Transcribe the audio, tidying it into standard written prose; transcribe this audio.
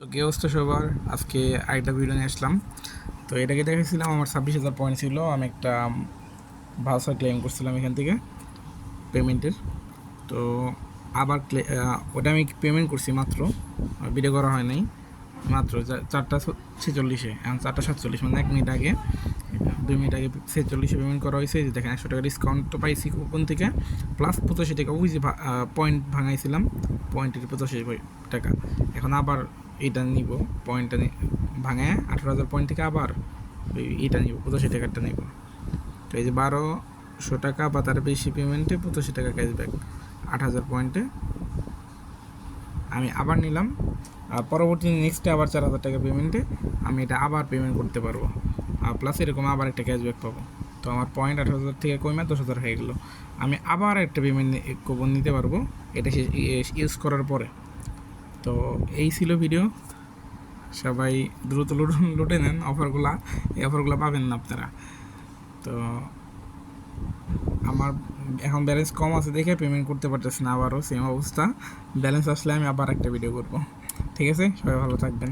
তো কি অবস্থা সবার? আজকে আরেকটা ভিডিও নিয়ে আসলাম। তো এটাকে দেখেছিলাম, আমার 26,000 পয়েন্ট ছিল। আমি একটা ভাউচার ক্লেম করছিলাম এখান থেকে পেমেন্টের। তো আবার ওটা আমি পেমেন্ট করছি মাত্র, ভিডিও করা হয় নাই। মাত্র 4:46-এ, এখন 4:47, মানে 1 মিনিট আগে, 2 মিনিট আগে 46-এ পেমেন্ট করা হয়েছে। যে দেখেন 100 টাকা ডিসকাউন্ট তো পাইছি কুপন থেকে, প্লাস 85 টাকা ওই যে পয়েন্ট ভাঙাইছিলাম, পয়েন্টের 85 টাকা। এখন আবার এটা নিব, পয়েন্টটা ভাঙায় 18,000 পয়েন্ট থেকে আবার এটা নিব, 85 টাকাটা নিব। তো এই যে 1200 টাকা বা তার বেশি পেমেন্টে 85 টাকা ক্যাশব্যাক, 8,000 পয়েন্টে আমি আবার নিলাম। আর পরবর্তী নেক্সটে আবার 4,000 টাকা পেমেন্টে আমি এটা আবার পেমেন্ট করতে পারবো, আর প্লাস এরকম আবার একটা ক্যাশব্যাক পাবো। তো আমার পয়েন্ট 18,000 থেকে কমে 10,000 হয়ে গেলো। আমি আবার একটা পেমেন্ট কুপন নিতে পারবো এটা ইউজ করার পরে। তো এই ছিল ভিডিও। সবাই দ্রুত লুটে নেন অফারগুলা, এই অফারগুলো পাবেন না আপনারা। তো আমার এখন ব্যালেন্স কম আছে দেখে পেমেন্ট করতে পারতেছি না, আবারও সেম অবস্থা। ব্যালেন্স আসলে আমি আবার একটা ভিডিও করব। ঠিক আছে, সবাই ভালো থাকবেন।